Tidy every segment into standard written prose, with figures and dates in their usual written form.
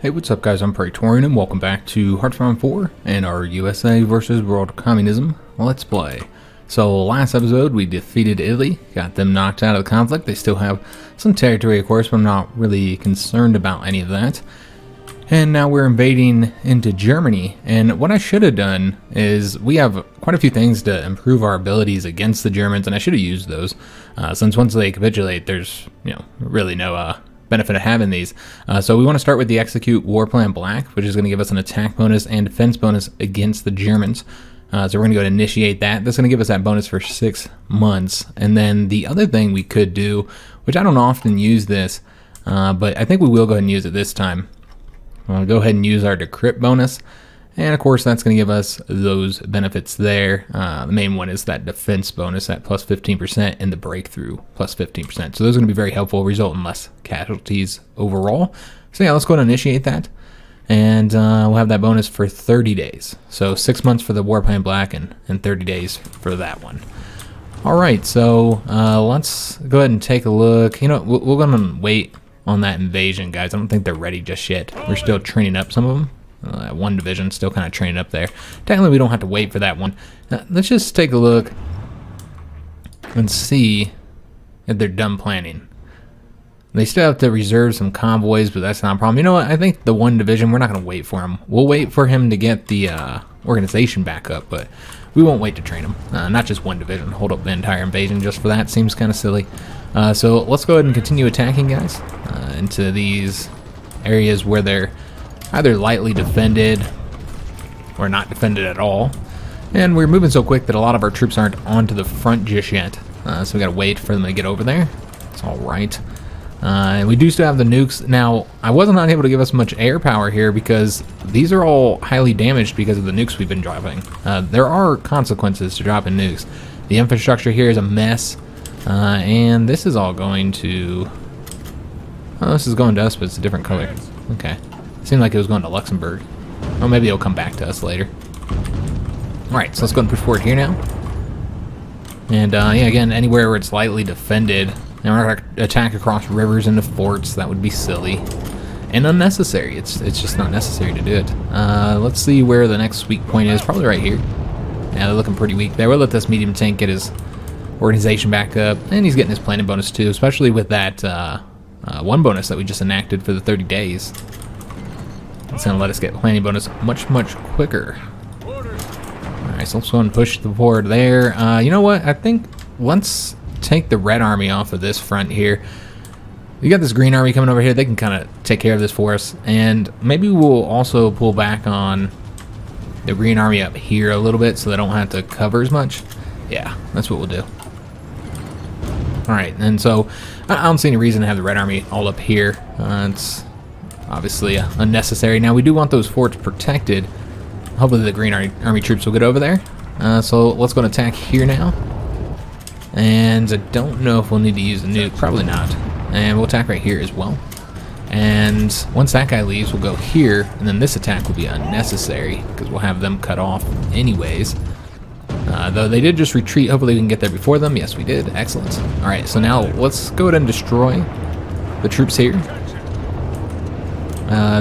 Hey, what's up guys, I'm Praetorian and welcome back to Hearthstone 4 and our USA versus World Communism Let's Play. So last episode we defeated Italy, got them knocked out of the conflict. They still have some territory of course, but I'm not really concerned about any of that. And now we're invading into Germany, and what I should have done is we have quite a few things to improve our abilities against the Germans, and I should have used those since once they capitulate there's really no benefit of having these. So we want to start with the Execute War Plan Black, which is going to give us an attack bonus and defense bonus against the Germans. So we're going to go and initiate that. That's going to give us that bonus for 6 months. And then the other thing we could do, which I don't often use this, but I think we will go ahead and use it this time. We'll go ahead and use our decrypt bonus. And of course that's going to give us those benefits there. The main one is that defense bonus at plus 15% and the breakthrough plus 15%. So those are going to be very helpful, result in less casualties overall. So yeah, let's go ahead and initiate that. And we'll have that bonus for 30 days. So 6 months for the War Plan Black and 30 days for that one. Alright, so let's go ahead and take a look. We're going to wait on that invasion, guys. I don't think they're ready just yet. We're still training up some of them. One division still kind of training up there. Technically we don't have to wait for that one. Let's just take a look and see if they're done planning. They still have to reserve some convoys, but that's not a problem. You know what, I think the one division, we're not going to wait for him. We'll wait for him to get the organization back up, but we won't wait to train him. Not just one division, hold up the entire invasion just for that. Seems kind of silly. So let's go ahead and continue attacking, guys, into these areas where they're either lightly defended or not defended at all. And we're moving so quick that a lot of our troops aren't onto the front just yet. So we gotta wait for them to get over there. It's alright. And we do still have the nukes. Now, I wasn't able to give us much air power here because these are all highly damaged because of the nukes we've been dropping. There are consequences to dropping nukes. The infrastructure here is a mess. And this is all going to... Oh, this is going to us, but it's a different color. Okay. Seemed like it was going to Luxembourg. Or maybe it'll come back to us later. Alright, so let's go and push forward here now. And yeah, again, anywhere where it's lightly defended. And we're going to attack across rivers into forts. That would be silly. And unnecessary. It's just not necessary to do it. Let's see where the next weak point is. Probably right here. Yeah, they're looking pretty weak there. We'll let this medium tank get his organization back up. And he's getting his planning bonus too. Especially with that one bonus that we just enacted for the 30 days. It's going to let us get planning bonus much quicker. Alright, so let's go and push the forward there. You know what? I think let's take the red army off of this front here. You got this green army coming over here. They can kind of take care of this for us. And maybe we'll also pull back on the green army up here a little bit so they don't have to cover as much. Yeah, that's what we'll do. Alright, and so I don't see any reason to have the red army all up here. It's obviously unnecessary. Now we do want those forts protected. Hopefully the green army troops will get over there. So let's go and attack here now. And I don't know if we'll need to use a nuke. Probably not. And we'll attack right here as well. And once that guy leaves, we'll go here. And then this attack will be unnecessary because we'll have them cut off anyways. Though they did just retreat. Hopefully we can get there before them. Yes, we did. Excellent. Alright, so now let's go ahead and destroy the troops here.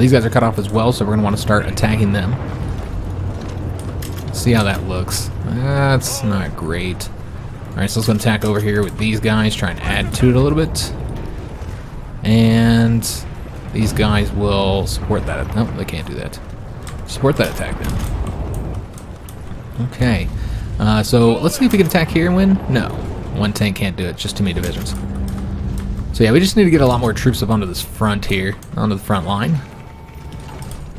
These guys are cut off as well, so we're going to want to start attacking them. See how that looks. That's not great. Alright, so let's go attack over here with these guys, try and add to it a little bit. And these guys will support that. No, they can't do that. Support that attack then. Okay. So let's see if we can attack here and win. No. One tank can't do it. Just too many divisions. So yeah, we just need to get a lot more troops up onto this front here, onto the front line.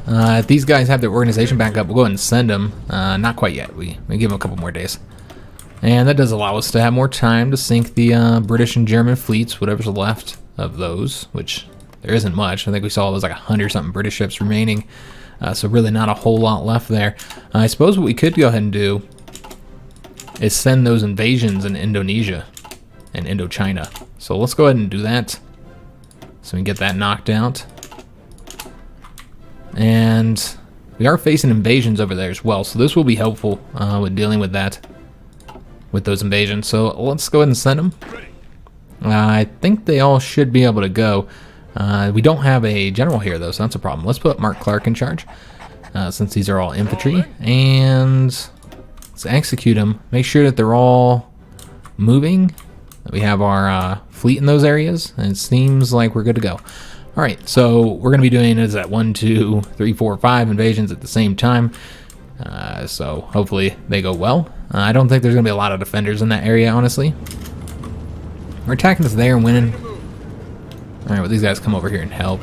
If these guys have their organization back up, we'll go ahead and send them. Not quite yet. We give them a couple more days. And that does allow us to have more time to sink the British and German fleets, whatever's left of those, which there isn't much. I think we saw it was like 100-something British ships remaining. So really not a whole lot left there. I suppose what we could go ahead and do is send those invasions in Indonesia and Indochina. So let's go ahead and do that so we can get that knocked out. And we are facing invasions over there as well, so this will be helpful with dealing with that, with those invasions. So let's go ahead and send them. I think they all should be able to go. We don't have a general here, though, so that's a problem. Let's put Mark Clark in charge, since these are all infantry. And let's execute them. Make sure that they're all moving. We have our fleet in those areas, and it seems like we're good to go. All right, so we're going to be doing is that 1, 2, 3, 4, 5 invasions at the same time. So hopefully they go well. I don't think there's going to be a lot of defenders in that area, honestly. We're attacking us there and winning. All right, well, these guys come over here and help.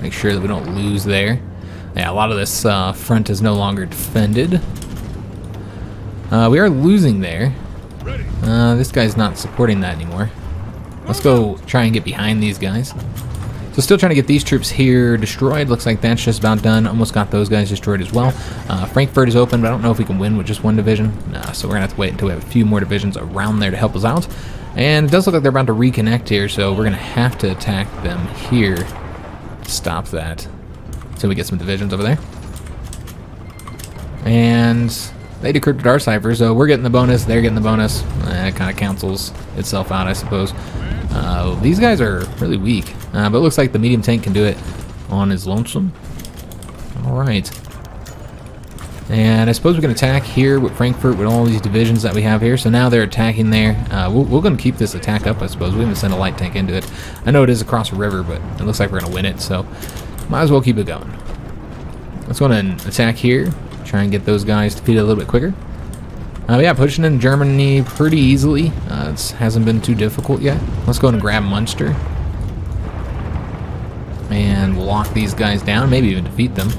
Make sure that we don't lose there. Yeah, a lot of this front is no longer defended. We are losing there. This guy's not supporting that anymore. Let's go try and get behind these guys. So still trying to get these troops here destroyed. Looks like that's just about done. Almost got those guys destroyed as well. Frankfurt is open, but I don't know if we can win with just one division. So we're going to have to wait until we have a few more divisions around there to help us out. And it does look like they're about to reconnect here, so we're going to have to attack them here to stop that until we get some divisions over there. And they decrypted our cipher, so we're getting the bonus, they're getting the bonus. It kind of cancels itself out, I suppose. These guys are really weak, but it looks like the medium tank can do it on his lonesome. All right. And I suppose we can attack here with Frankfurt with all these divisions that we have here. So now they're attacking there. We're going to keep this attack up, I suppose. We haven't sent a light tank into it. I know it is across a river, but it looks like we're going to win it, so might as well keep it going. Let's go ahead and attack here. Try and get those guys defeated a little bit quicker. Yeah, pushing in Germany pretty easily. It hasn't been too difficult yet. Let's go ahead and grab Munster. And we'll lock these guys down, maybe even defeat them.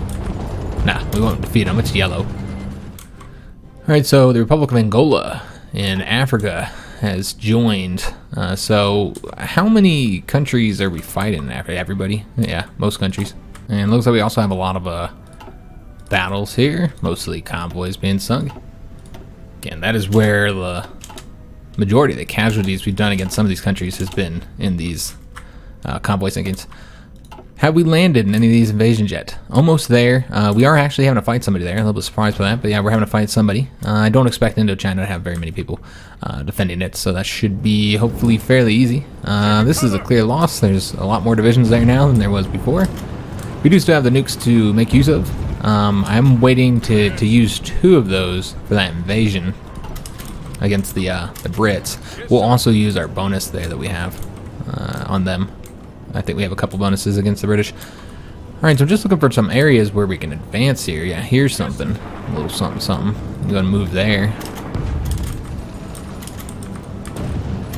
Nah, we won't defeat them, it's yellow. Alright, so the Republic of Angola in Africa has joined. So how many countries are we fighting in Africa? Everybody? Yeah, most countries. And it looks like we also have a lot of battles here, mostly convoys being sunk. Again, that is where the majority of the casualties we've done against some of these countries has been in these convoy sinkings. Have we landed in any of these invasions yet? Almost there. We are actually having to fight somebody there. A little bit surprised by that, but yeah, we're having to fight somebody. I don't expect Indochina to have very many people defending it, so that should be hopefully fairly easy. This is a clear loss. There's a lot more divisions there now than there was before. We do still have the nukes to make use of. I'm waiting to use 2 of those for that invasion against the Brits. We'll also use our bonus there that we have on them. I think we have a couple bonuses against the British. Alright, so I'm just looking for some areas where we can advance here. Yeah, here's something. A little something, something. I'm going to move there.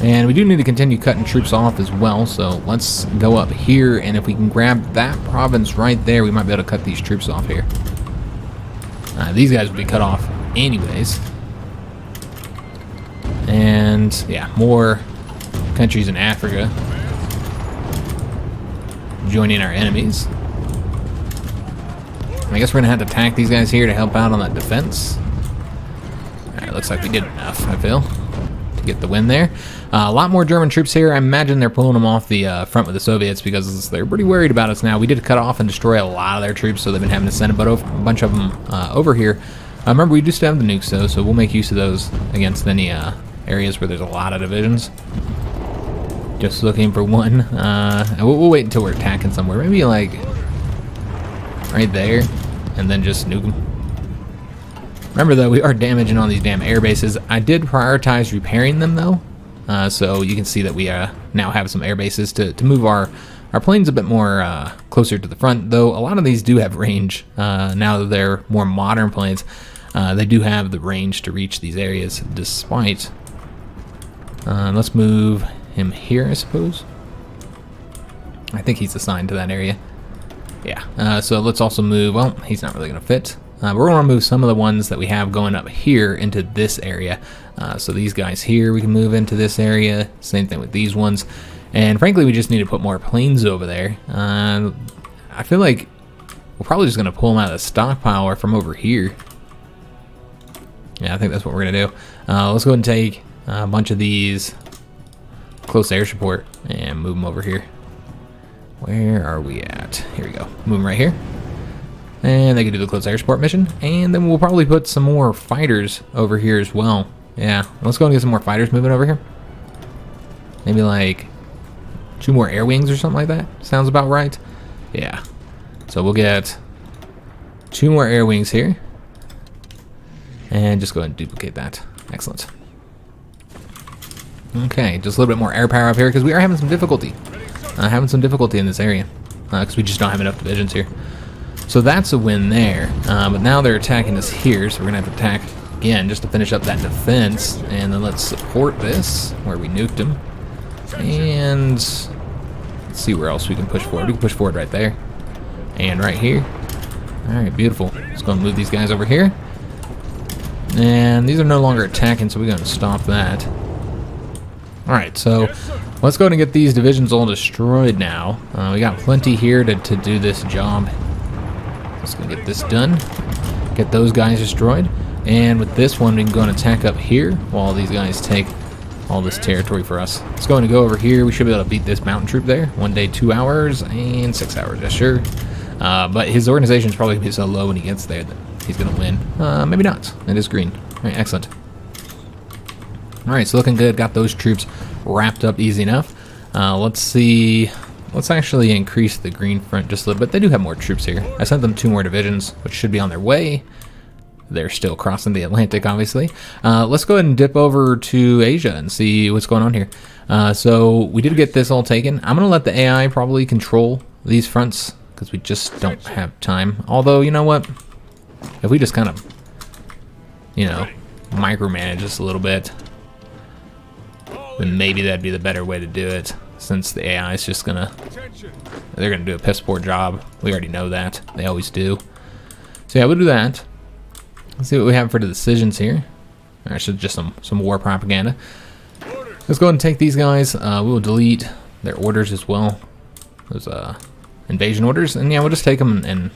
And we do need to continue cutting troops off as well, so let's go up here, and if we can grab that province right there, we might be able to cut these troops off here. These guys will be cut off anyways. And, yeah, more countries in Africa joining our enemies. I guess we're gonna have to attack these guys here to help out on that defense. Alright, looks like we did enough, I feel, to get the win there. A lot more German troops here. I imagine they're pulling them off the front with the Soviets because they're pretty worried about us now. We did cut off and destroy a lot of their troops, so they've been having to send a bunch of them over here. Remember, we do still have the nukes though, so we'll make use of those against any areas where there's a lot of divisions. Just looking for one. We'll wait until we're attacking somewhere. Maybe like right there, and then just nuke them. Remember though, we are damaging all these damn air bases. I did prioritize repairing them though, so you can see that we now have some air bases to move our planes a bit more closer to the front. Though a lot of these do have range now that they're more modern planes. They do have the range to reach these areas, despite. Let's move him here, I suppose. I think he's assigned to that area. Yeah, so let's also move, well, he's not really going to fit. We're going to move some of the ones that we have going up here into this area. So these guys here, we can move into this area. Same thing with these ones. And frankly, we just need to put more planes over there. I feel like we're probably just going to pull them out of the stockpile or from over here. Yeah, I think that's what we're going to do. Let's go ahead and take a bunch of these close air support and move them over here. Where are we at? Here we go. Move them right here. And they can do the close air support mission. And then we'll probably put some more fighters over here as well. Yeah, let's go and get some more fighters moving over here. Maybe like 2 more air wings or something like that. Sounds about right. Yeah. So we'll get 2 more air wings here. And just go ahead and duplicate that. Excellent. Okay, just a little bit more air power up here because we are having some difficulty. In this area. Because we just don't have enough divisions here. So that's a win there. But now they're attacking us here, so we're going to have to attack again just to finish up that defense. And then let's support this, where we nuked them. And let's see where else we can push forward. We can push forward right there. And right here. Alright, beautiful. Let's go and move these guys over here. And these are no longer attacking, so we're going to stop that. Alright, so let's go ahead and get these divisions all destroyed now. We got plenty here to do this job. Let's go get this done. Get those guys destroyed. And with this one, we can go and attack up here while these guys take all this territory for us. Let's go and go over here. We should be able to beat this mountain troop there. 1 day, 2 hours, and 6 hours, yeah, sure. But his organization is probably going to be so low when he gets there that he's going to win. Maybe not. It is green. All right, excellent. All right, so looking good. Got those troops wrapped up easy enough. Let's see. Let's actually increase the green front just a little bit. They do have more troops here. I sent them 2 more divisions, which should be on their way. They're still crossing the Atlantic, obviously. Let's go ahead and dip over to Asia and see what's going on here. So we did get this all taken. I'm going to let the AI probably control these fronts because we just don't have time. Although, you know what? If we just kind of, you know, micromanage this a little bit, then maybe that'd be the better way to do it, since the AI is just gonna, they're gonna do a piss poor job. We already know that. They always do. So yeah, we'll do that. Let's see what we have for the decisions here. Actually, just some war propaganda. Let's go ahead and take these guys. We will delete their orders as well. Those invasion orders. And yeah, we'll just take them and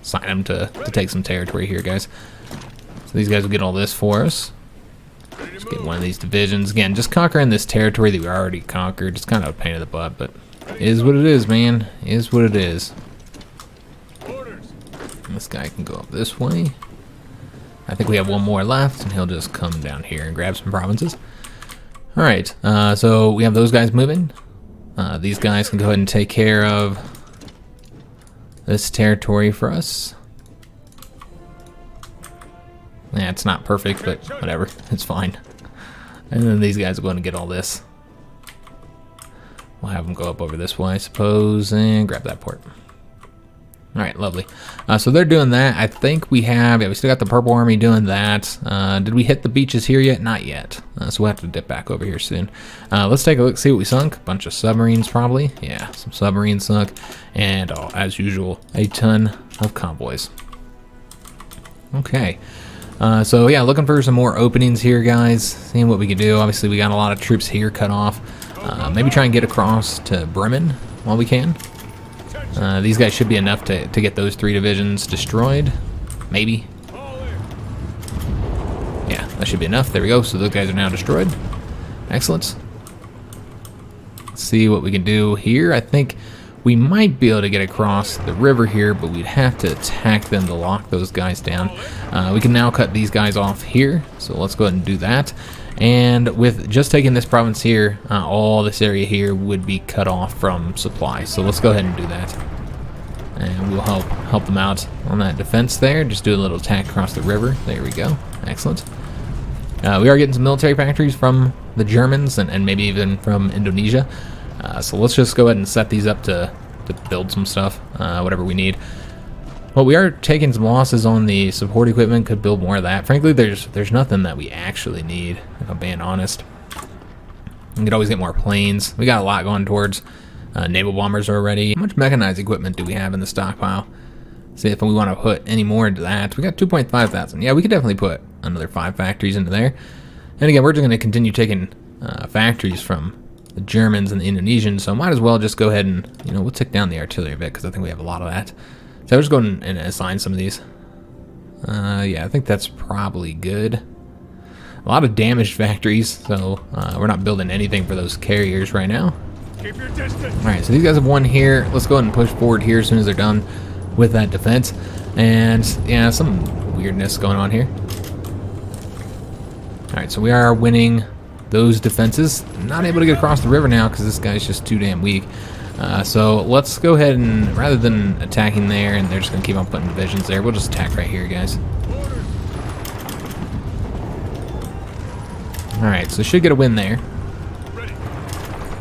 sign them to take some territory here, guys. So these guys will get all this for us. Just get one of these divisions. Again, just conquering this territory that we already conquered. It's kind of a pain in the butt, but it is what it is, man. It is what it is. And this guy can go up this way. I think we have 1 more left, and he'll just come down here and grab some provinces. Alright, so we have those guys moving. These guys can go ahead and take care of this territory for us. Yeah, it's not perfect, but whatever. It's fine. And then these guys are going to get all this. We'll have them go up over this way, I suppose, and grab that port. Alright, lovely. So they're doing that. I think we have, yeah, we still got the Purple Army doing that. Did we hit the beaches here yet? Not yet. So we'll have to dip back over here soon. Let's take a look, see what we sunk. A bunch of submarines, probably. Yeah, some submarines sunk. And, as usual, a ton of convoys. Okay. So yeah, looking for some more openings here, guys. Seeing what we can do. Obviously, we got a lot of troops here cut off. Maybe try and get across to Bremen while we can. These guys should be enough to get those 3 divisions destroyed. Maybe. Yeah, that should be enough. There we go. So those guys are now destroyed. Excellent. Let's see what we can do here. I think we might be able to get across the river here, but we'd have to attack them to lock those guys down. We can now cut these guys off here, so let's go ahead and do that. And with just taking this province here, all this area here would be cut off from supply. So let's go ahead and do that. And we'll help them out on that defense there. Just do a little attack across the river. There we go. Excellent. We are getting some military factories from the Germans and maybe even from Indonesia. So let's just go ahead and set these up to build some stuff, whatever we need. Well, we are taking some losses on the support equipment. Could build more of that. Frankly, there's nothing that we actually need, if I'm being honest. We could always get more planes. We got a lot going towards naval bombers already. How much mechanized equipment do we have in the stockpile? See if we want to put any more into that. We got 2.5 thousand. Yeah, we could definitely put another 5 factories into there. And again, we're just going to continue taking factories from the Germans and the Indonesians, so might as well just go ahead and, you know, we'll tick down the artillery a bit because I think we have a lot of that. So we'll just go and assign some of these. Yeah, I think that's probably good. A lot of damaged factories, so we're not building anything for those carriers right now. Keep your distance. Alright, so these guys have won here. Let's go ahead and push forward here as soon as they're done with that defense. And yeah, some weirdness going on here. Alright, so we are winning those defenses. Not able to get across the river now because this guy's just too damn weak. So let's go ahead and, rather than attacking there, and they're just going to keep on putting divisions there, we'll just attack right here, guys. Alright, so should get a win there.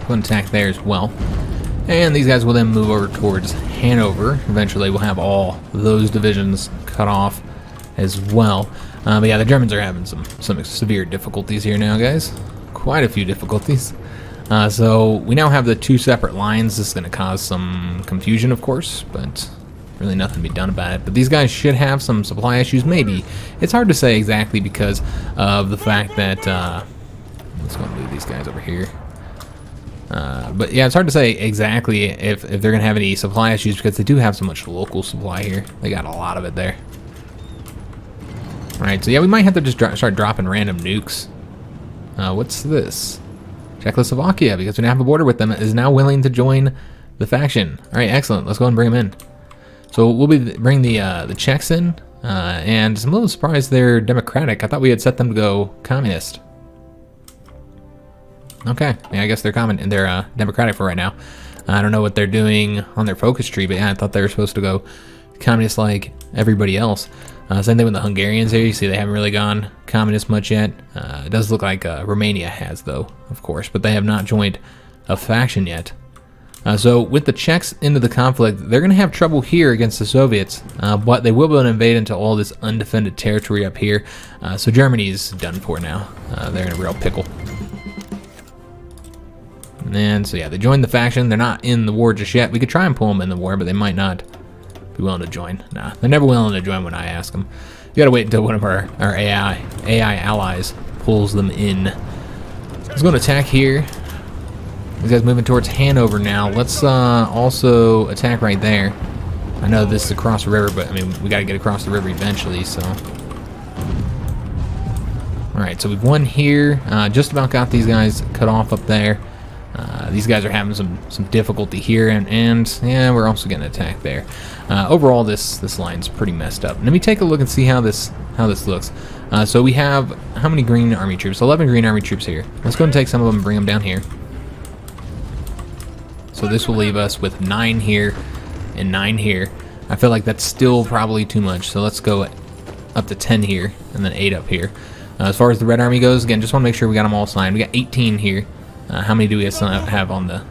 Go and attack there as well. And these guys will then move over towards Hanover. Eventually we'll have all those divisions cut off as well. But yeah, the Germans are having some severe difficulties here now, guys. Quite a few difficulties. So we now have the two separate lines. This is going to cause some confusion, of course, but really nothing to be done about it. But these guys should have some supply issues, maybe. It's hard to say exactly because of the fact that... let's go and move these guys over here. But yeah, it's hard to say exactly if they're going to have any supply issues because they do have so much local supply here. They got a lot of it there. Alright, so yeah, we might have to just start dropping random nukes. What's this? Czechoslovakia, because we now have a border with them, is now willing to join the faction. Alright, excellent. Let's go and bring them in. So we'll bring the Czechs in, and I'm a little surprised they're democratic. I thought we had set them to go communist. Okay, yeah, I guess they're democratic for right now. I don't know what they're doing on their focus tree, but yeah, I thought they were supposed to go communist like everybody else. Same thing with the Hungarians here. You see they haven't really gone communist much yet. It does look like Romania has, though, of course, but they have not joined a faction yet. So with the Czechs into the conflict, they're going to have trouble here against the Soviets, but they will be able to invade into all this undefended territory up here. So Germany's done for now. They're in a real pickle. And so yeah, they joined the faction. They're not in the war just yet. We could try and pull them in the war, but they might not be willing to join. Nah, they're never willing to join when I ask them. You gotta wait until one of our AI allies pulls them in. Let's go and attack here. These guys moving towards Hanover now. Let's also attack right there. I know this is across the river, but I mean, we gotta get across the river eventually, so. Alright, so we've won here. Just about got these guys cut off up there. These guys are having some difficulty here, and yeah, we're also getting attacked there. Overall, this line's pretty messed up. Let me take a look and see how this looks. So we have how many green army troops? 11 green army troops here. Let's go and take some of them and bring them down here. So this will leave us with 9 here and 9 here. I feel like that's still probably too much. So let's go up to 10 here and then 8 up here. As far as the Red Army goes, again, just want to make sure we got them all signed. We got 18 here. How many do we have on the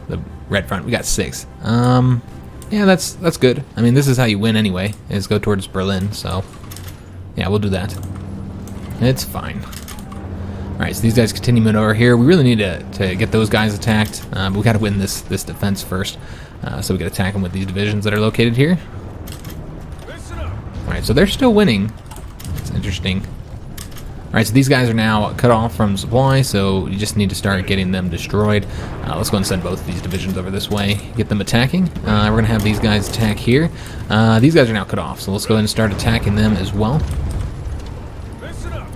red front? We got 6. Yeah, that's good. I mean, this is how you win anyway, is go towards Berlin, so yeah, we'll do that. It's fine. Alright, so these guys continue moving over here. We really need to get those guys attacked, but we got to win this defense first. So we got to attack them with these divisions that are located here. Alright, so they're still winning. It's interesting. Alright, so these guys are now cut off from supply, so you just need to start getting them destroyed. Let's go and send both of these divisions over this way, get them attacking. We're going to have these guys attack here. These guys are now cut off, so let's go ahead and start attacking them as well.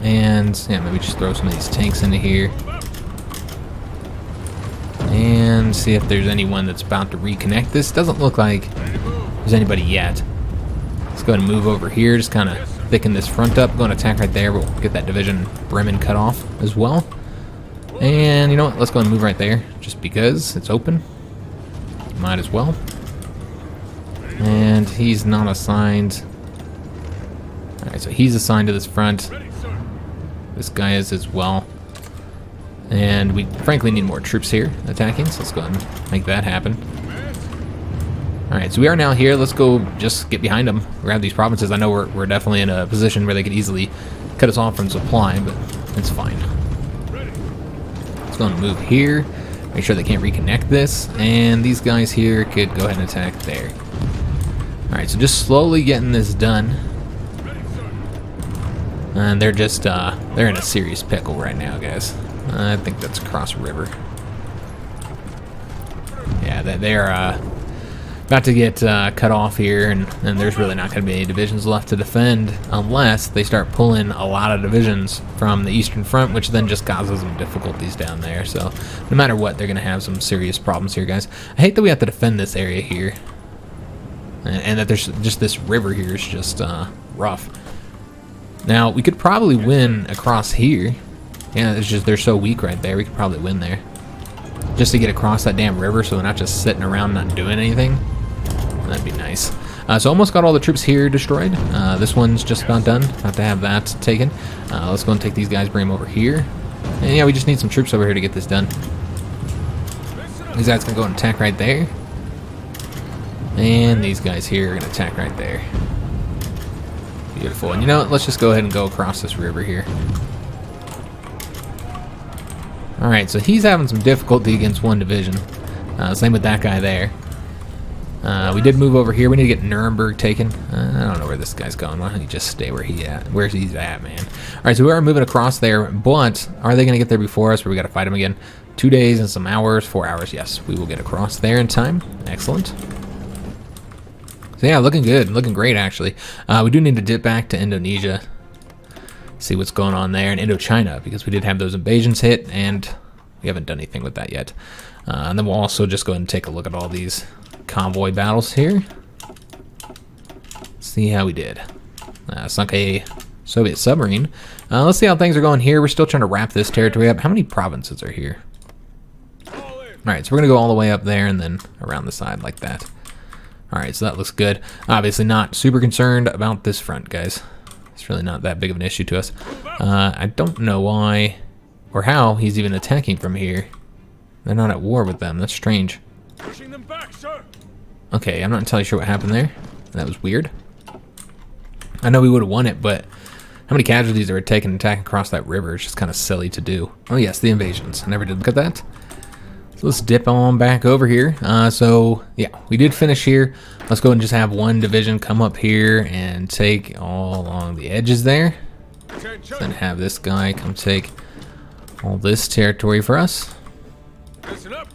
And yeah, maybe just throw some of these tanks into here. And see if there's anyone that's about to reconnect. This doesn't look like there's anybody yet. Let's go ahead and move over here, just kind of thicken this front up, go and attack right there. We'll get that division Bremen cut off as well. And you know what, let's go and move right there, just because it's open. Might as well. And he's not assigned. Alright, so he's assigned to this front. This guy is as well. And we frankly need more troops here attacking, so let's go ahead and make that happen. Alright, so we are now here. Let's go just get behind them, grab these provinces. I know we're definitely in a position where they could easily cut us off from supply, but it's fine. Let's go and move here, make sure they can't reconnect this, and these guys here could go ahead and attack there. Alright, so just slowly getting this done. And they're just, they're in a serious pickle right now, guys. I think that's across a river. Yeah, they are, about to get cut off here, and there's really not going to be any divisions left to defend unless they start pulling a lot of divisions from the Eastern Front, which then just causes them difficulties down there. So no matter what, they're going to have some serious problems here, guys. I hate that we have to defend this area here, and that there's just this river here is just rough. Now, we could probably win across here. Yeah, it's just they're so weak right there. We could probably win there. Just to get across that damn river so we're not just sitting around not doing anything. That'd be nice. So almost got all the troops here destroyed. This one's just about done. About to have that taken. Let's go and take these guys, bring them over here. And yeah, we just need some troops over here to get this done. These guys can go and attack right there. And these guys here are going to attack right there. Beautiful. And you know what? Let's just go ahead and go across this river here. Alright, so he's having some difficulty against one division. Same with that guy there. We did move over here. We need to get Nuremberg taken. I don't know where this guy's going. Why don't he just stay where he's at, man? Alright, so we are moving across there, but are they going to get there before us, or we got to fight them again? 2 days and some hours, 4 hours. Yes, we will get across there in time. Excellent. So yeah, looking good. Looking great, actually. We do need to dip back to Indonesia. See what's going on there in Indochina, because we did have those invasions hit, and we haven't done anything with that yet. And then we'll also just go ahead and take a look at all these convoy battles here. See how we did. Sunk a Soviet submarine. Let's see how things are going here. We're still trying to wrap this territory up. How many provinces are here? Alright, so we're going to go all the way up there and then around the side like that. Alright, so that looks good. Obviously not super concerned about this front, guys. It's really not that big of an issue to us. I don't know why or how he's even attacking from here. They're not at war with them. That's strange. Pushing them back, sir. Okay, I'm not entirely sure what happened there. That was weird. I know we would have won it, but how many casualties are taking an attack across that river? It's just kind of silly to do. Oh yes, the invasions. I never did look at that. So let's dip on back over here. So yeah, we did finish here. Let's go and just have one division come up here and take all along the edges there. Then have this guy come take all this territory for us. Listen up.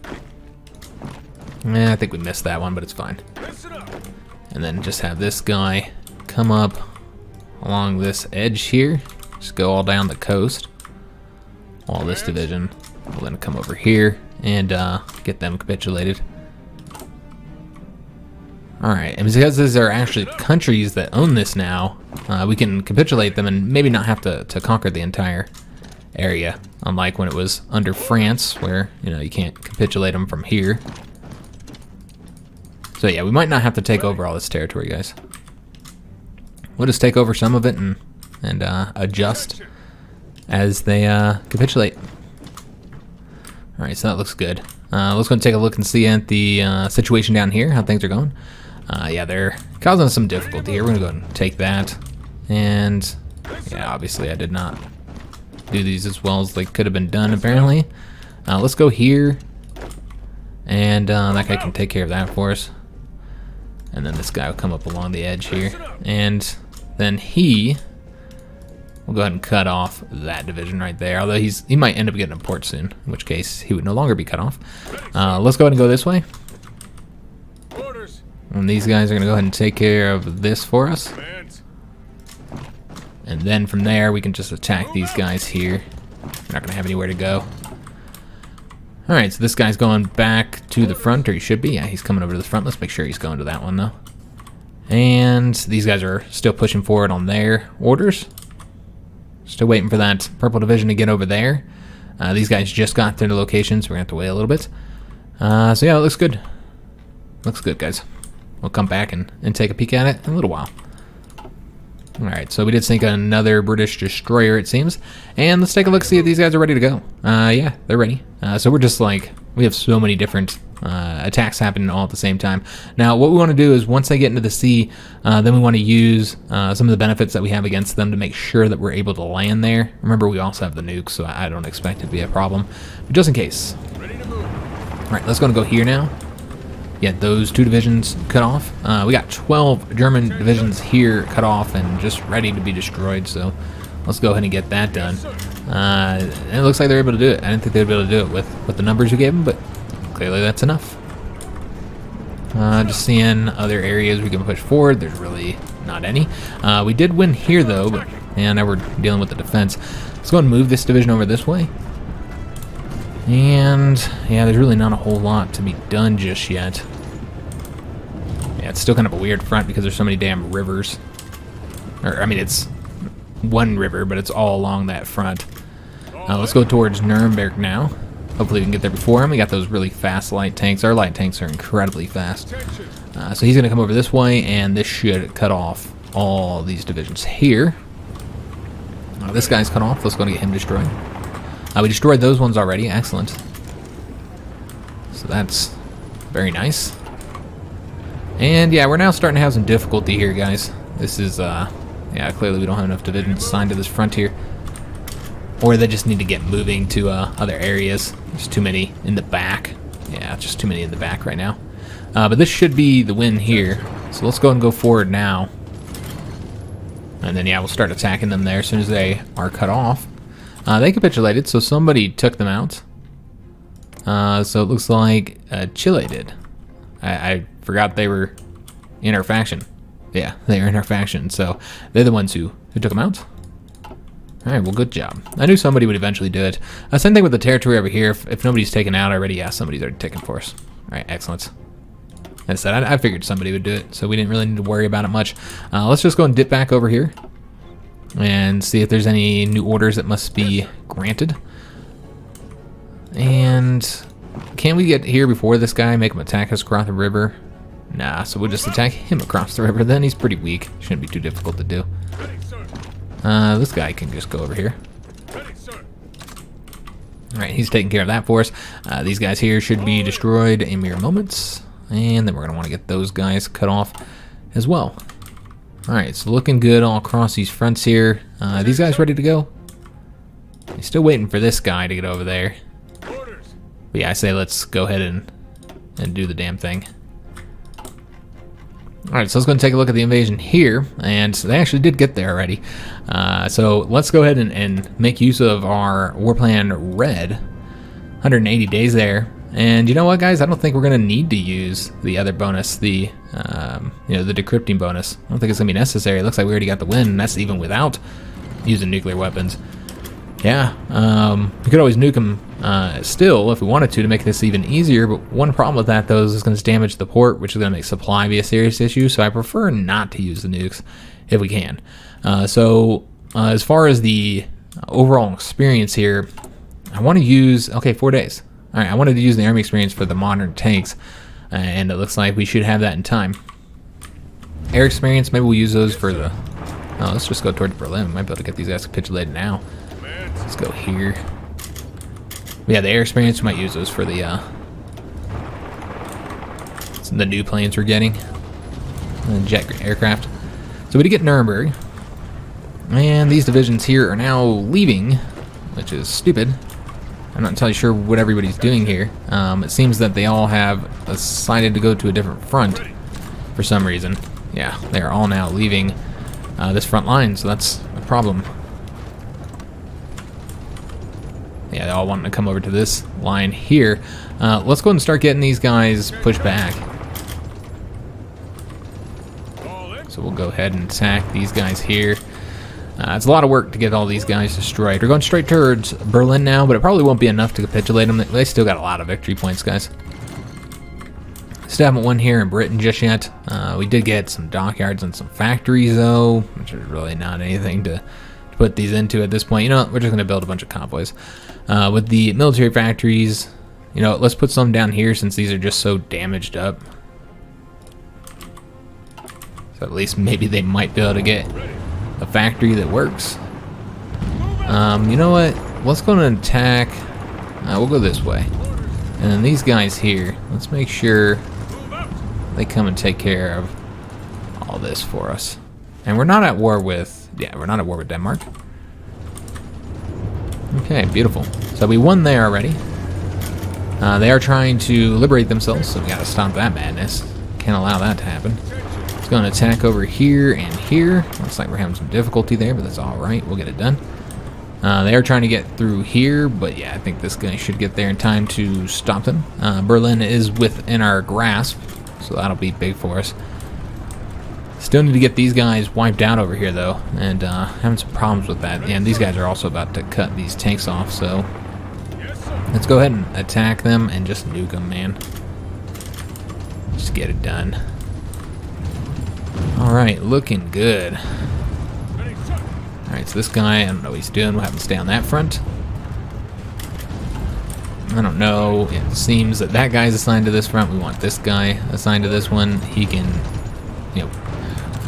I think we missed that one, but it's fine. Listen up. And then just have this guy come up along this edge here. Just go all down the coast. All this division will then come over here and get them capitulated. Alright, and because these are actually countries that own this now, we can capitulate them and maybe not have to conquer the entire area. Unlike when it was under France, where, you know, you can't capitulate them from here. So yeah, we might not have to take over all this territory, guys. We'll just take over some of it and adjust as they capitulate. Alright, so that looks good. Let's go and take a look and see at the situation down here, how things are going. Yeah, they're causing us some difficulty here. We're going to go and take that. And yeah, obviously I did not do these as well as they could have been done, apparently. Let's go here. And that guy can take care of that for us. And then this guy will come up along the edge here. And then he will go ahead and cut off that division right there. Although he might end up getting a port soon, in which case he would no longer be cut off. Let's go ahead and go this way. And these guys are going to go ahead and take care of this for us. And then from there, we can just attack these guys here. We're not going to have anywhere to go. Alright, so this guy's going back to the front, or he should be. Yeah, he's coming over to the front. Let's make sure he's going to that one, though. And these guys are still pushing forward on their orders. Still waiting for that purple division to get over there. These guys just got to their location, so we're going to have to wait a little bit. So yeah, it looks good. Looks good, guys. We'll come back and take a peek at it in a little while. Alright, so we did sink another British destroyer, it seems. And let's take a look, see if these guys are ready to go. Yeah, they're ready. So we're just like, we have so many different attacks happening all at the same time. Now, what we want to do is once they get into the sea, then we want to use some of the benefits that we have against them to make sure that we're able to land there. Remember, we also have the nukes, so I don't expect it to be a problem. But just in case. Alright, let's go here now. Get those two divisions cut off. We got 12 German divisions here cut off and just ready to be destroyed, so let's go ahead and get that done. And it looks like they're able to do it. I didn't think they'd be able to do it with the numbers we gave them, but clearly that's enough. Just seeing other areas we can push forward. There's really not any. We did win here, though, but yeah, now we're dealing with the defense. Let's go and move this division over this way. And yeah, there's really not a whole lot to be done just yet. Yeah, it's still kind of a weird front because there's so many damn rivers. Or, I mean, it's one river, but it's all along that front. Let's go towards Nuremberg now. Hopefully we can get there before him. We got those really fast light tanks. Our light tanks are incredibly fast. So he's going to come over this way, and this should cut off all these divisions here. This guy's cut off. Let's go and get him destroyed. We destroyed those ones already. Excellent. So that's very nice. And yeah, we're now starting to have some difficulty here, guys. This is, yeah, clearly we don't have enough divisions assigned to this front here. Or they just need to get moving to other areas. There's too many in the back. Yeah, just too many in the back right now. But this should be the win here. So let's go and go forward now. And then, yeah, we'll start attacking them there as soon as they are cut off. They capitulated, so somebody took them out. So it looks like Chile did. I forgot they were in our faction. Yeah, they are in our faction, so they're the ones who took them out. Alright, well, good job. I knew somebody would eventually do it. Same thing with the territory over here. If nobody's taken out already, yeah, somebody's already taken for us. Alright, excellent. As I said, I figured somebody would do it, so we didn't really need to worry about it much. Let's just go and dip back over here and see if there's any new orders that must be granted. And can we get here before this guy, make him attack us across the river? Nah, so we'll just attack him across the river. Then he's pretty weak. Shouldn't be too difficult to do. This guy can just go over here. Alright, he's taking care of that for us. These guys here should be destroyed in mere moments. And then we're going to want to get those guys cut off as well. Alright, so looking good all across these fronts here. These guys ready to go? He's still waiting for this guy to get over there. But yeah, I say let's go ahead and do the damn thing. Alright, so let's go and take a look at the invasion here. And they actually did get there already. So let's go ahead and make use of our war plan red. 180 days there. And you know what, guys? I don't think we're going to need to use the other bonus, the the decrypting bonus. I don't think it's going to be necessary. It looks like we already got the win, and that's even without using nuclear weapons. Yeah, we could always nuke them still if we wanted to make this even easier, but one problem with that, though, is it's going to damage the port, which is going to make supply be a serious issue, so I prefer not to use the nukes if we can. So as far as the overall experience here, I want to use, okay, 4 days. Alright, I wanted to use the army experience for the modern tanks, and it looks like we should have that in time. Air experience, maybe we'll use those for the... Oh, let's just go towards Berlin. We might be able to get these guys capitulated now. Let's go here. Yeah, the air experience, we might use those for the new planes we're getting. And jet aircraft. So we did get Nuremberg. And these divisions here are now leaving, which is stupid. I'm not entirely sure what everybody's doing here. It seems that they all have decided to go to a different front for some reason. Yeah, they are all now leaving this front line, so that's a problem. Yeah, they all want to come over to this line here. Let's go ahead and start getting these guys pushed back. So we'll go ahead and attack these guys here. It's a lot of work to get all these guys destroyed. We're going straight towards Berlin now, but it probably won't be enough to capitulate them. They still got a lot of victory points, guys. Still haven't won here in Britain just yet. We did get some dockyards and some factories, though, which is really not anything to put these into at this point. You know, we're just going to build a bunch of convoys. With the military factories, you know, let's put some down here since these are just so damaged up. So at least maybe they might be able to get a factory that works. You know what? Let's go and attack. We'll go this way. And then these guys here, let's make sure they come and take care of all this for us. And we're not at war with, yeah, we're not at war with Denmark. Okay, beautiful. So we won there already. They are trying to liberate themselves, so we gotta stop that madness. Can't allow that to happen. Let's go and attack over here and here. Looks like we're having some difficulty there, but that's alright. We'll get it done. They are trying to get through here, but yeah, I think this guy should get there in time to stop them. Berlin is within our grasp, so that'll be big for us. Still need to get these guys wiped out over here, though, and having some problems with that. And these guys are also about to cut these tanks off, so let's go ahead and attack them and just nuke them, man. Just get it done. Alright, looking good. Alright, so this guy, I don't know what he's doing. We'll have him stay on that front. I don't know. It seems that that guy's assigned to this front. We want this guy assigned to this one. He can, you know,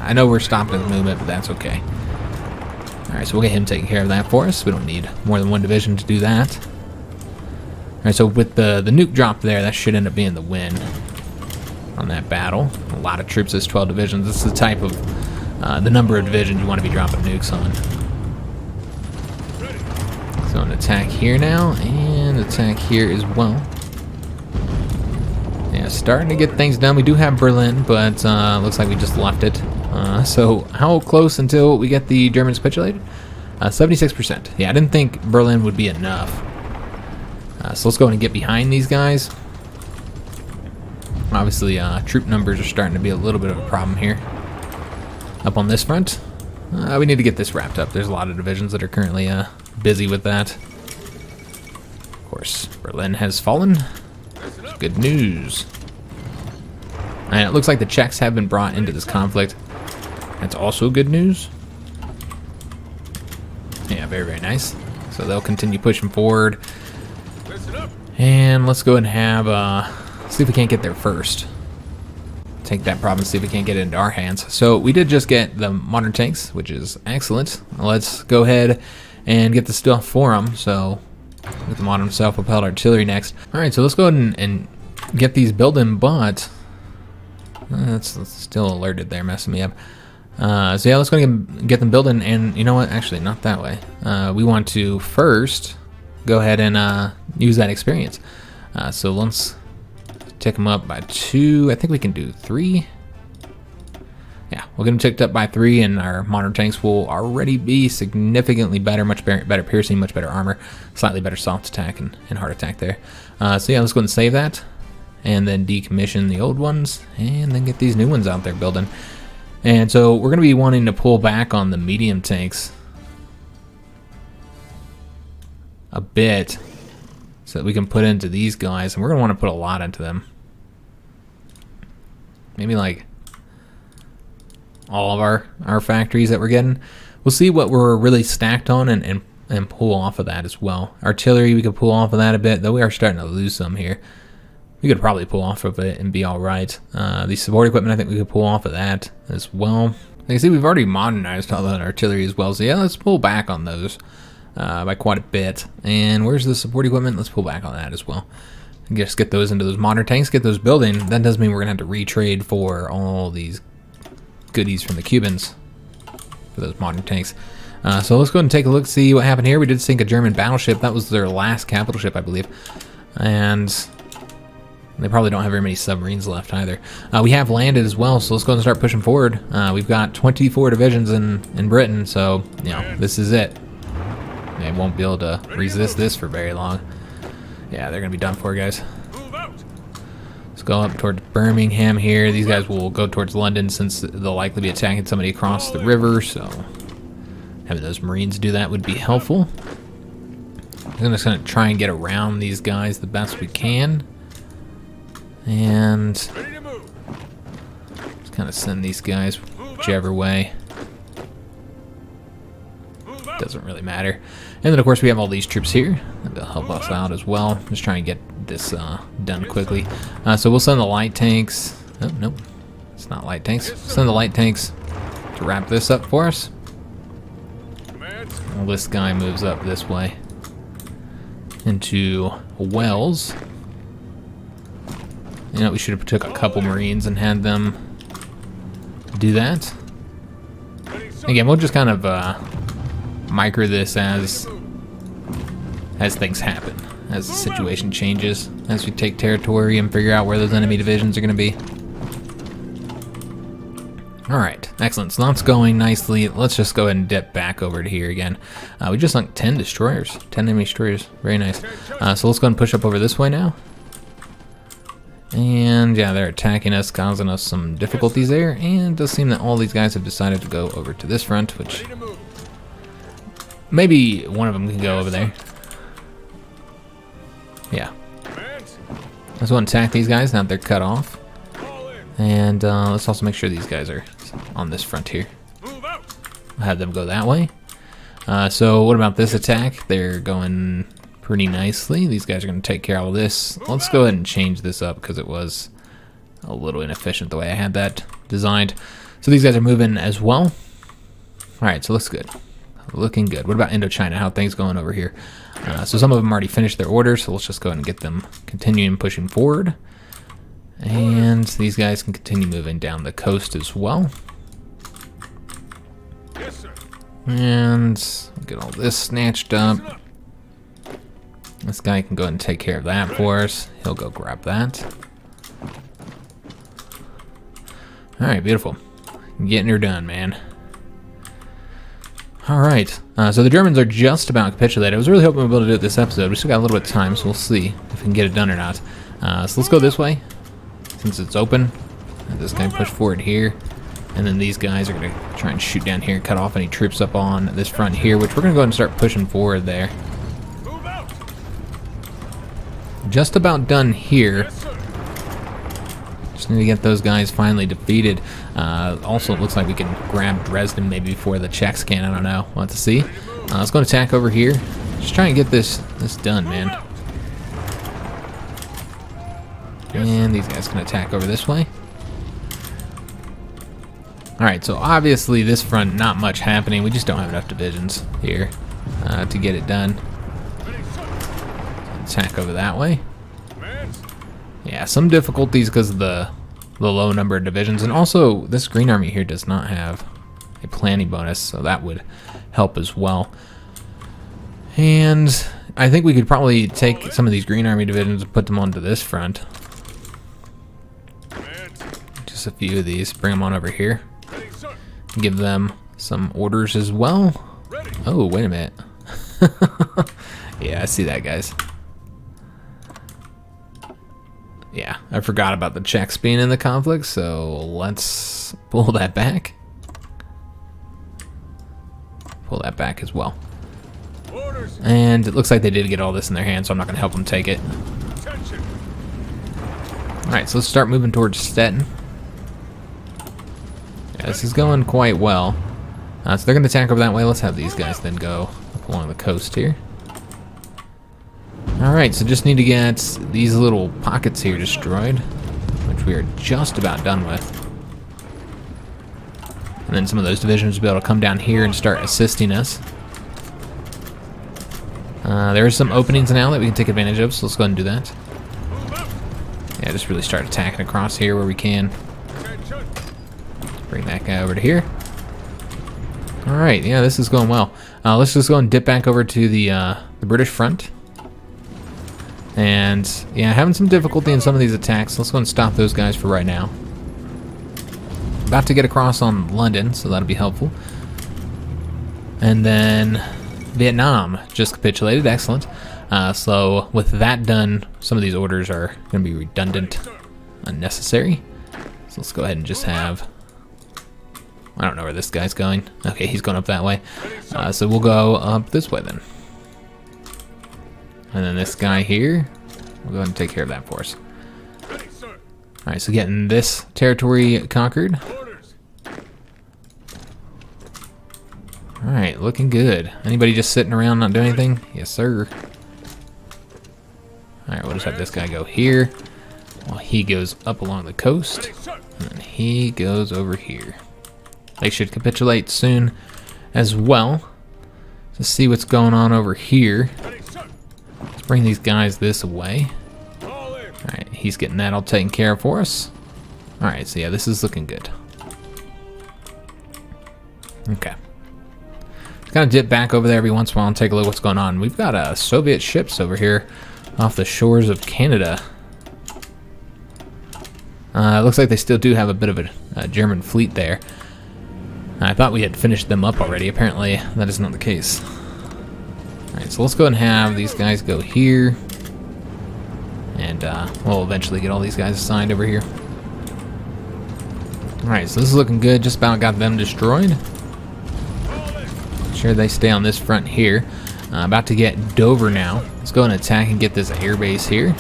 I know we're stopping his movement, but that's okay. Alright, so we'll get him taking care of that for us. We don't need more than one division to do that. Alright, so with the nuke drop there, that should end up being the win on that battle. A lot of troops, is 12 divisions. This is the type of, the number of divisions you want to be dropping nukes on. So an attack here now, and attack here as well. Yeah, starting to get things done. We do have Berlin, but looks like we just left it. So how close until we get the Germans capitulated? 76%. Yeah, I didn't think Berlin would be enough. So let's go ahead and get behind these guys. Obviously, troop numbers are starting to be a little bit of a problem here. Up on this front, we need to get this wrapped up. There's a lot of divisions that are currently busy with that. Of course, Berlin has fallen. Good news. And it looks like the Czechs have been brought into this conflict. That's also good news. Yeah, very, very nice. So they'll continue pushing forward. And let's go ahead and have, see if we can't get there first. Take that province, see if we can't get it into our hands. So we did just get the modern tanks, which is excellent. Let's go ahead and get the stuff for them. So with the modern self-propelled artillery next. All right, so let's go ahead and get these building, but that's still alerted there, messing me up. So yeah, let's go and get them building, and you know what? Actually, not that way. We want to first go ahead and use that experience. So let's tick them up by 2. I think we can do 3. Yeah, we'll get them ticked up by 3, and our modern tanks will already be significantly better, much better piercing, much better armor, slightly better soft attack and hard attack there. So yeah, let's go ahead and save that, and then decommission the old ones, and then get these new ones out there building. And so we're going to be wanting to pull back on the medium tanks a bit so that we can put into these guys, and we're going to want to put a lot into them. Maybe like all of our factories that we're getting. We'll see what we're really stacked on and pull off of that as well. Artillery, we could pull off of that a bit, though we are starting to lose some here. We could probably pull off of it and be all right. The support equipment, I think we could pull off of that as well. Like I see, we've already modernized all that artillery as well, so yeah, let's pull back on those by quite a bit. And where's the support equipment? Let's pull back on that as well. And just get those into those modern tanks, get those building. That does mean we're going to have to retrade for all these goodies from the Cubans for those modern tanks. So let's go ahead and take a look, see what happened here. We did sink a German battleship. That was their last capital ship, I believe. And they probably don't have very many submarines left either. We have landed as well, so let's go ahead and start pushing forward. We've got 24 divisions in Britain, so you know this is it. They won't be able to resist this for very long. Yeah, they're gonna be done for, guys. Let's go up towards Birmingham here. These guys will go towards London since they'll likely be attacking somebody across the river, so having those Marines do that would be helpful. I'm just gonna try and get around these guys the best we can. And just kind of send these guys whichever way. Doesn't really matter. And then of course we have all these troops here that'll help us out as well. Just trying to get this done quickly. So we'll send the light tanks. Oh, nope, it's not light tanks. Send the light tanks to wrap this up for us. Well, this guy moves up this way into Wells. You know, we should have took a couple Marines and had them do that. Again, we'll just kind of micro this as things happen, as the situation changes, as we take territory and figure out where those enemy divisions are going to be. Alright, excellent. So that's going nicely. Let's just go ahead and dip back over to here again. We just sunk 10 destroyers, 10 enemy destroyers. Very nice. So let's go ahead and push up over this way now. And yeah, they're attacking us, causing us some difficulties there. And it does seem that all these guys have decided to go over to this front, which maybe one of them can go over there. Yeah. Let's go and attack these guys now that they're cut off. And let's also make sure these guys are on this front here. I'll have them go that way. So what about this attack? They're going pretty nicely. These guys are going to take care of all this. Let's go ahead and change this up because it was a little inefficient the way I had that designed. So these guys are moving as well. All right, so looks good. Looking good. What about Indochina? How are things going over here? So some of them already finished their orders, so let's just go ahead and get them continuing pushing forward. And these guys can continue moving down the coast as well. Yes, sir. And get all this snatched up. This guy can go ahead and take care of that for us. He'll go grab that. Alright, beautiful. Getting her done, man. Alright, so the Germans are just about capitulated. I was really hoping we'd be able to do it this episode. We still got a little bit of time, so we'll see if we can get it done or not. So let's go this way, since it's open. This guy push forward here. And then these guys are going to try and shoot down here and cut off any troops up on this front here, which we're going to go ahead and start pushing forward there. Move out. Just about done here. Yes, sir. Just need to get those guys finally defeated. Also, it looks like we can grab Dresden maybe before the Czechs can. I don't know. We'll have to see. Let's go and attack over here. Just try and get this done, man. And these guys can attack over this way. Alright, so obviously this front, not much happening. We just don't have enough divisions here to get it done. Attack over that way. Yeah, some difficulties because of the low number of divisions. And also, this Green Army here does not have a planning bonus, so that would help as well. And I think we could probably take some of these Green Army divisions and put them onto this front. Just a few of these. Bring them on over here. Give them some orders as well. Oh, wait a minute. Yeah, I see that, guys. Yeah, I forgot about the Czechs being in the conflict, so let's pull that back. Pull that back as well. And it looks like they did get all this in their hands, so I'm not going to help them take it. Alright, so let's start moving towards Stettin. Yeah, this is going quite well. So they're going to attack over that way. Let's have these guys then go up along the coast here. Alright, so just need to get these little pockets here destroyed, which we are just about done with. And then some of those divisions will be able to come down here and start assisting us. There are some openings now that we can take advantage of, so let's go ahead and do that. Yeah, just really start attacking across here where we can. Bring that guy over to here. Alright, yeah, this is going well. Let's just go and dip back over to the British front. And, yeah, having some difficulty in some of these attacks. Let's go and stop those guys for right now. About to get across on London, so that'll be helpful. And then Vietnam just capitulated. Excellent. So with that done, some of these orders are going to be redundant, unnecessary. So let's go ahead and just have... I don't know where this guy's going. Okay, he's going up that way. So we'll go up this way then. And then this guy here, we'll go ahead and take care of that for us. Alright, so getting this territory conquered. Alright, looking good. Anybody just sitting around not doing anything? Yes, sir. Alright, we'll just have this guy go here, while he goes up along the coast, and then he goes over here. They should capitulate soon as well. Let's see what's going on over here. Let's bring these guys this way. Alright, he's getting that all taken care of for us. Alright, so yeah, this is looking good. Okay. Kind of dip back over there every once in a while and take a look at what's going on. We've got Soviet ships over here off the shores of Canada. It looks like they still do have a bit of a German fleet there. I thought we had finished them up already. Apparently, that is not the case. Alright, so let's go ahead and have these guys go here. And we'll eventually get all these guys assigned over here. Alright, so this is looking good. Just about got them destroyed. Sure they stay on this front here. About to get Dover now. Let's go and attack and get this air base here.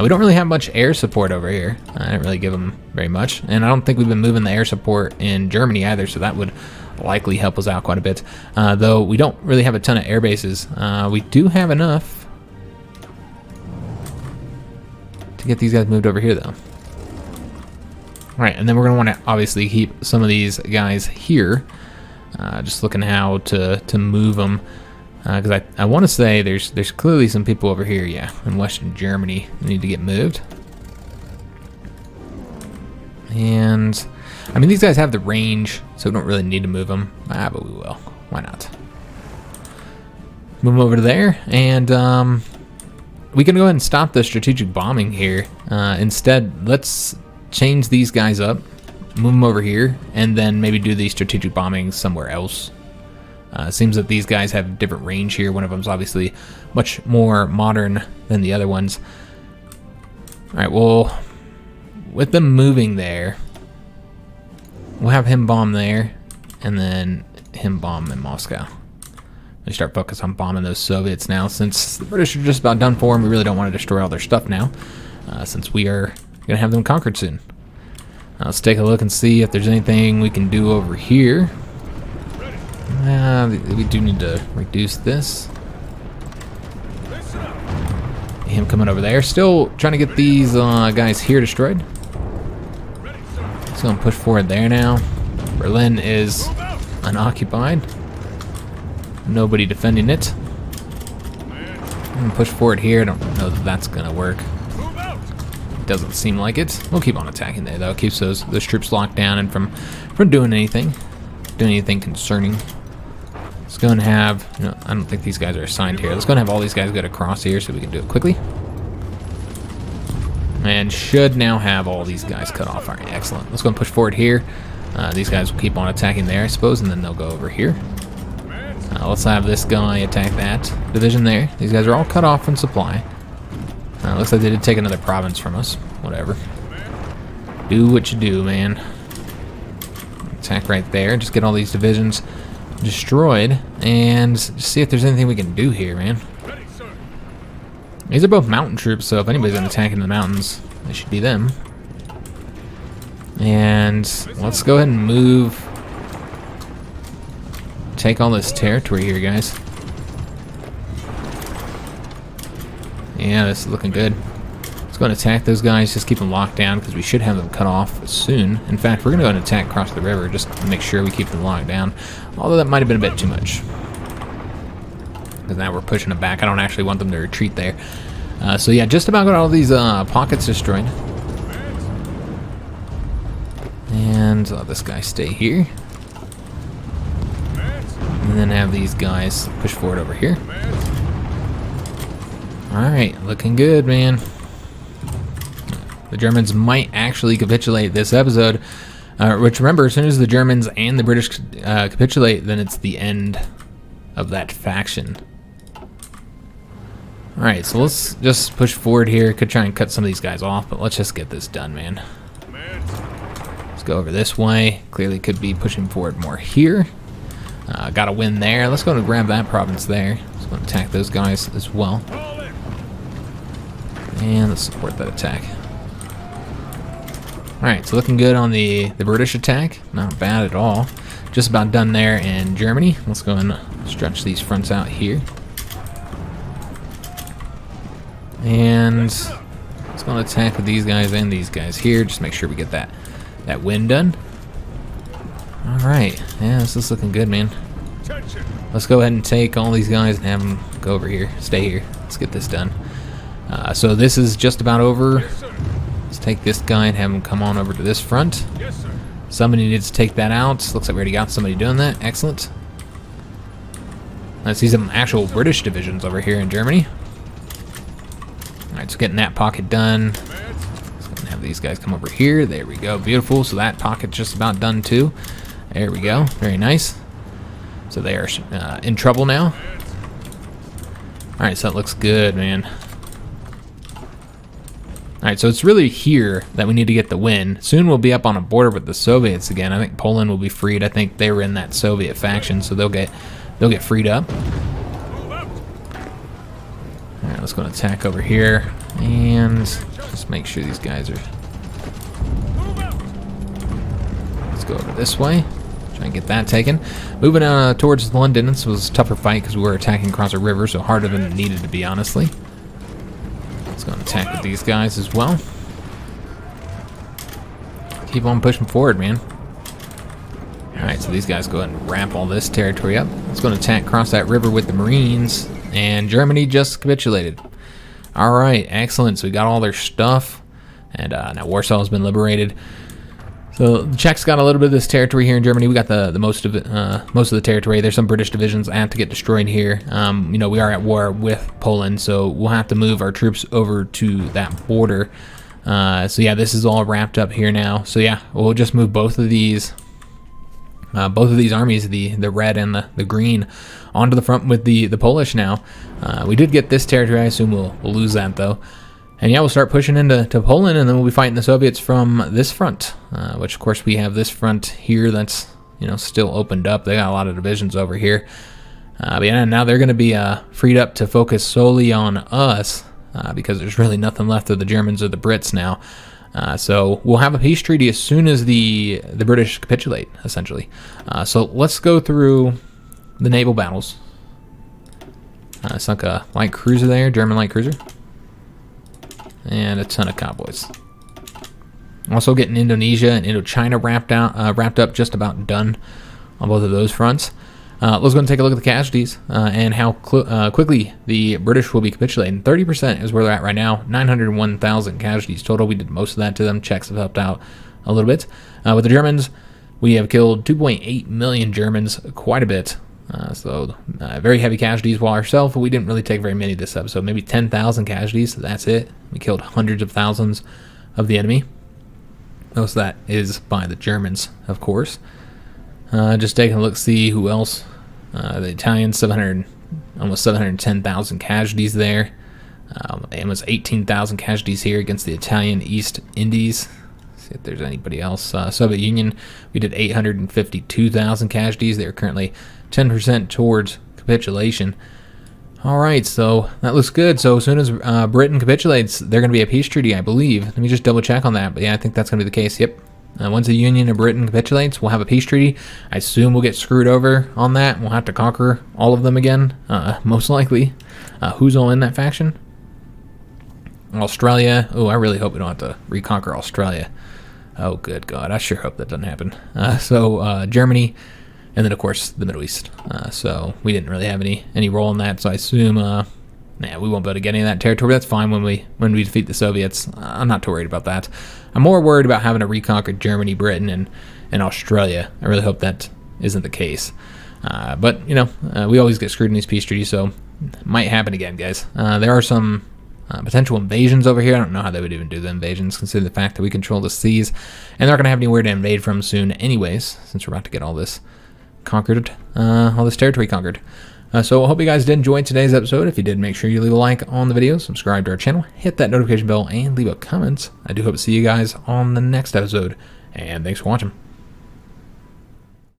We don't really have much air support over here. I didn't really give them very much. And I don't think we've been moving the air support in Germany either, so that would likely help us out quite a bit. Though we don't really have a ton of air bases. We do have enough to get these guys moved over here, though. All right, and then we're going to want to obviously keep some of these guys here. Just looking how to move them. Because I want to say there's clearly some people over here, yeah, in Western Germany that need to get moved. And, I mean, these guys have the range, so we don't really need to move them. But we will. Why not? Move them over to there, and we can go ahead and stop the strategic bombing here. Instead, let's change these guys up, move them over here, and then maybe do the strategic bombing somewhere else. Seems that these guys have different range here. One of them's obviously much more modern than the other ones. Alright, well, with them moving there, we'll have him bomb there, and then him bomb in Moscow. We start focus on bombing those Soviets now, since the British are just about done for, and we really don't want to destroy all their stuff now, since we are going to have them conquered soon. Let's take a look and see if there's anything we can do over here. We do need to reduce this. Him coming over there. Still trying to get these guys here destroyed. Just going to push forward there now. Berlin is unoccupied. Nobody defending it. I'm going to push forward here. I don't know that that's going to work. Doesn't seem like it. We'll keep on attacking there, though. It keeps those troops locked down and from doing anything concerning. Let's go and have, I don't think these guys are assigned here. Let's go and have all these guys get across here so we can do it quickly. And should now have all these guys cut off. All right, excellent. Let's go and push forward here. These guys will keep on attacking there, I suppose, and then they'll go over here. Let's have this guy attack that division there. These guys are all cut off from supply. Looks like they did take another province from us. Whatever. Do what you do, man. Attack right there. Just get all these divisions destroyed and just see if there's anything we can do here, man. These are both mountain troops, so if anybody's gonna attack in the mountains, it should be them. And let's go ahead and move. Take all this territory here, guys. Yeah, this is looking good. Let's go and attack those guys, just keep them locked down because we should have them cut off soon. In fact, we're going to go and attack across the river just to make sure we keep them locked down. Although that might have been a bit too much. Because now we're pushing them back. I don't actually want them to retreat there. So yeah, just about got all these pockets destroyed. And let this guy stay here. And then have these guys push forward over here. Alright, looking good, man. The Germans might actually capitulate this episode. Which, remember, as soon as the Germans and the British capitulate, then it's the end of that faction. Alright, so let's just push forward here. Could try and cut some of these guys off, but let's just get this done, man. Let's go over this way. Clearly could be pushing forward more here. Got a win there. Let's go and grab that province there. Let's go and attack those guys as well. And let's support that attack. Alright, so looking good on the British attack. Not bad at all. Just about done there in Germany. Let's go and stretch these fronts out here. And let's go and attack with these guys and these guys here. Just make sure we get that win done. Alright, yeah, this is looking good, man. Let's go ahead and take all these guys and have them go over here. Stay here. Let's get this done. So this is just about over. Let's take this guy and have him come on over to this front. Somebody needs to take that out. Looks like we already got somebody doing that. Excellent. I see some actual British divisions over here in Germany. Alright, so getting that pocket done. Let's go and have these guys come over here. There we go. Beautiful. So that pocket's just about done too. There we go. Very nice. So they are in trouble now. Alright, so that looks good, man. Alright, so it's really here that we need to get the win. Soon we'll be up on a border with the Soviets again. I think Poland will be freed. I think they were in that Soviet faction, so they'll get freed up. Alright, let's go and attack over here. And just make sure these guys are... Let's go over this way. Try and get that taken. Moving towards London. This was a tougher fight because we were attacking across a river, so harder than it needed to be, honestly. Let's go and attack with these guys as well. Keep on pushing forward, man. Alright, so these guys go ahead and wrap all this territory up. Let's go and attack across that river with the Marines. And Germany just capitulated. Alright, excellent. So we got all their stuff. And now Warsaw has been liberated. So the Czechs got a little bit of this territory here in Germany. We got the most of it, most of the territory. There's some British divisions that have to get destroyed here. You know, we are at war with Poland, so we'll have to move our troops over to that border. So yeah, this is all wrapped up here now. So yeah, we'll just move both of these armies, the red and the green, onto the front with the Polish now. We did get this territory. I assume we'll lose that though. And yeah, we'll start pushing into Poland, and then we'll be fighting the Soviets from this front, which of course we have this front here that's, you know, still opened up. They got a lot of divisions over here. But yeah, now they're going to be freed up to focus solely on us because there's really nothing left of the Germans or the Brits now. So we'll have a peace treaty as soon as the British capitulate, essentially. So let's go through the naval battles. Sunk a light cruiser there, German light cruiser. And a ton of convoys. Also getting Indonesia and Indochina wrapped up, just about done on both of those fronts. Let's go and take a look at the casualties and how quickly the British will be capitulating. 30% is where they're at right now. 901,000 casualties total. We did most of that to them. Czechs have helped out a little bit. With the Germans, we have killed 2.8 million Germans, quite a bit. So very heavy casualties, while ourselves, we didn't really take very many this episode. Maybe 10,000 casualties, that's it. We killed hundreds of thousands of the enemy. Most of that is by the Germans, of course. Just taking a look, see who else. The Italians, almost 710,000 casualties there. Almost 18,000 casualties here against the Italian East Indies. See if there's anybody else. Soviet Union, we did 852,000 casualties. They're currently 10% towards capitulation. All right, so that looks good. So as soon as Britain capitulates, they're going to be a peace treaty, I believe. Let me just double check on that. But yeah, I think that's going to be the case. Yep. Once the Union of Britain capitulates, we'll have a peace treaty. I assume we'll get screwed over on that. We'll have to conquer all of them again, most likely. Who's all in that faction? Australia. Oh, I really hope we don't have to reconquer Australia. Oh, good God. I sure hope that doesn't happen. So Germany, and then, of course, the Middle East. So we didn't really have any role in that. So I assume we won't be able to get any of that territory. That's fine when we defeat the Soviets. I'm not too worried about that. I'm more worried about having to reconquer Germany, Britain, and Australia. I really hope that isn't the case. But, you know, we always get screwed in these peace treaties, so it might happen again, guys. There are some potential invasions over here. I don't know how they would even do the invasions, considering the fact that we control the seas, and they're not going to have anywhere to invade from soon anyways, since we're about to get all this conquered, all this territory conquered. So I hope you guys did enjoy today's episode. If you did, make sure you leave a like on the video, subscribe to our channel, hit that notification bell, and leave a comment. I do hope to see you guys on the next episode, and thanks for watching.